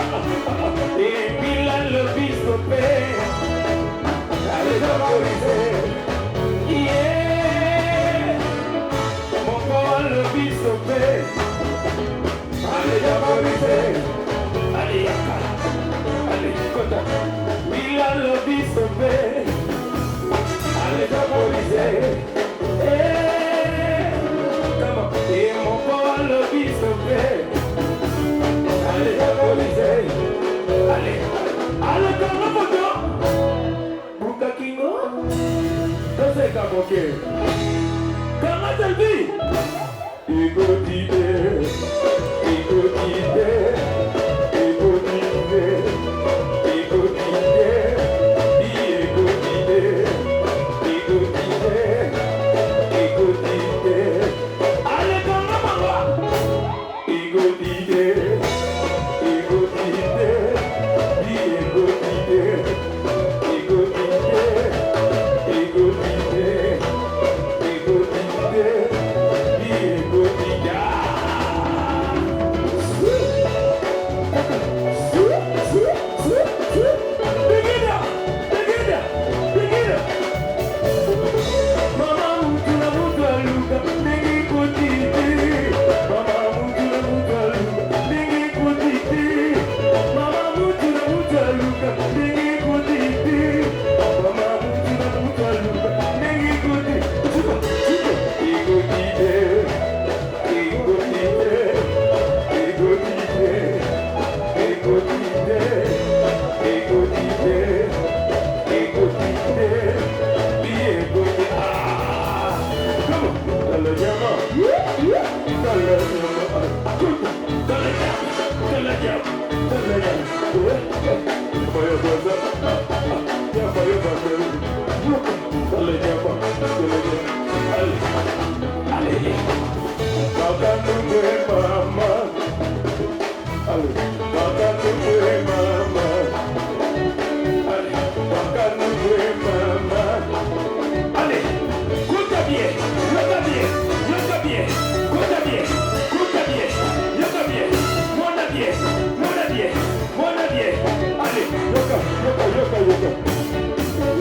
Et Milan le bistope. Allez, vaporiser. Yeah. Mon corps le bistope. Allez, vaporiser. Allez, yaka. Allez, kota. Milan le bistope. Allez, vaporiser. Et mon corps le bistope. Allez, vaporiser. Allez, allez, comme un photo. Buka Kingo. Don't say Kaboke. Come on, tell me. Ego Tide. Ego Tide. Ego Tide. Ego Tide. Ego Tide. Ego Tide. Ego Tide. Allez, comme un photo. Ego Tide. Ego Tide. Ego Tide. Ego Tide. Ego Tide. Ego Tide. Ego Tide. Begida. Begida. Begida. Mama mutula mutaluka. Nengi kutiti. Mama mutula mutaluka. Nengi kutiti. Mama mutula mutaluka. Nengi kutiti. Mama mutula mutaluka. Nengi kutiti. Chupa, chupa. Ego tite. Ego tite. Ego tite. Ego tite. Ego tite. Ego tite. Ego tite. Ah! Come on. Dale llama. Dale llama. Dale llama. Dale llama. Dale llama. Vaya cosa. Ya vaya cosa. Dale llama. Dale llama. Ale. Ale. Makan tu mama. Ale. Makan tu mama. Ale. Makan tu mama. Allez, compte bien, compte bien, compte bien, compte bien, compte bien, compte bien, mon bien, mon bien, mon bien. Allez, yoka, yoka, yoka, yoka.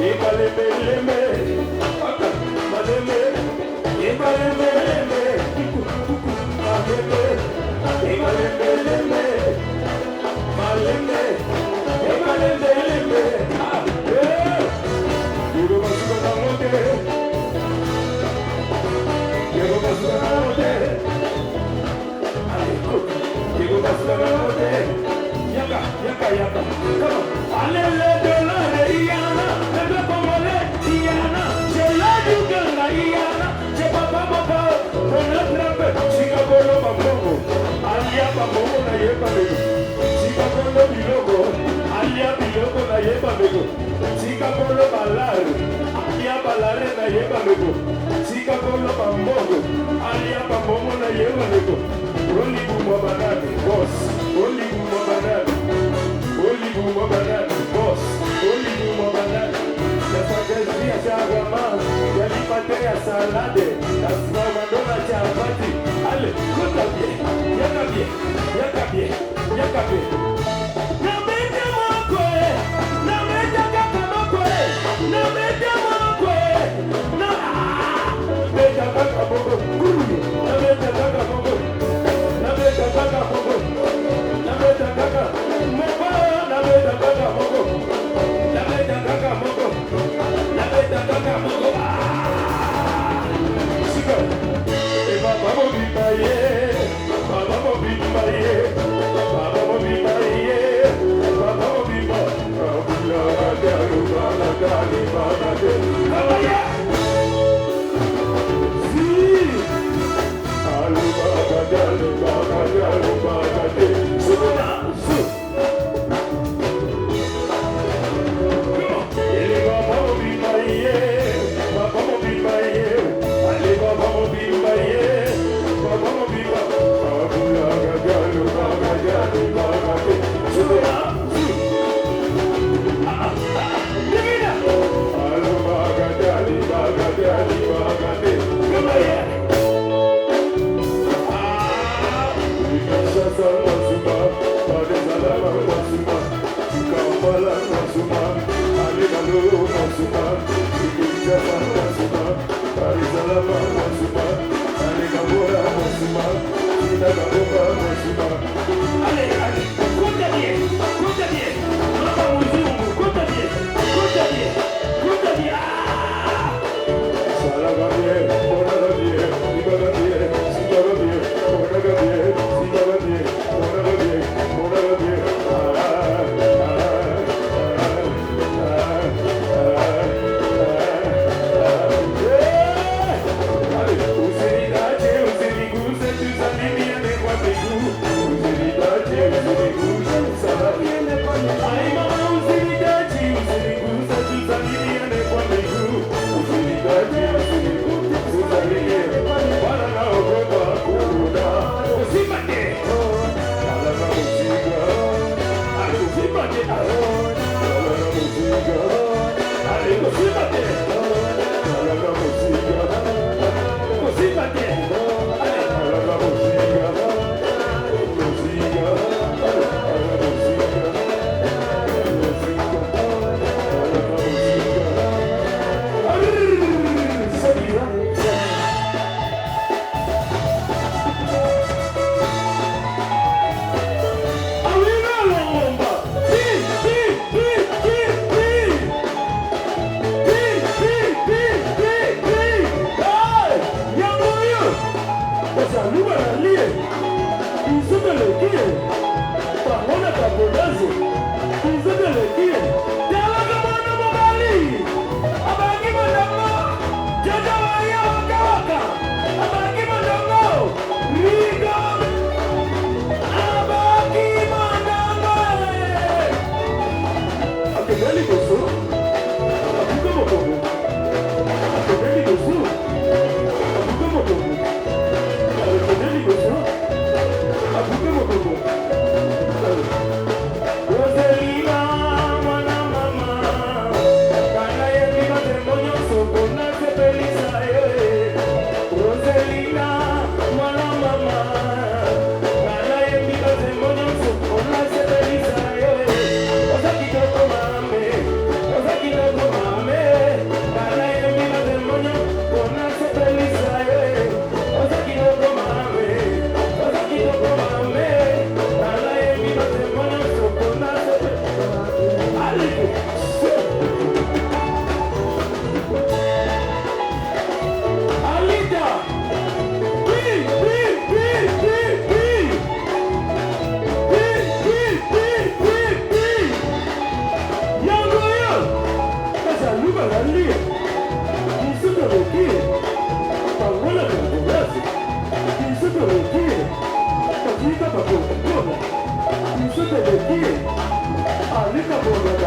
Ibaleme, leme, aka, maleme, ibaleme, leme, kuku, kuku, maleme, ibaleme, leme, maleme, ibaleme, leme. Ah, yeah. Digo basuka na mote. Digo basuka na mote. Allez, cook. Digo basuka na mote. Yaka, yaka, yaka. Come on. Allez, le dollar Iana. Le pomole Iana. C'est la duga Iana. C'est papa papa. On a trappé. Sikabolo mamongo. Alia mamongo na yeba mego. Sikabolo bilogo. Alia bilogo na yeba mego. Sikabolo balare. Alia balare na yeba mego. Sikabolo mamongo. Alia mamongo na yeba mego. Only bumo banana, boss. Only bumo banana. Only bumo banana, boss. Only bumo banana. Ya pagazia chagama. Ya lipate ya salade. Ya snowmandona chapati. Ale, kota bien. Yaka bien. Yaka bien. Yaka bien. Na mete mokwe. Na mete kaka mokwe. Na mete mokwe. Na mete kaka mokwe. Na mete kaka mokwe. Na mete kaka mokwe. Na mete kaka mokwe. Na mete kaka mokwe. Na mete kaka mokwe. Na mete kaka mokwe. Alika boga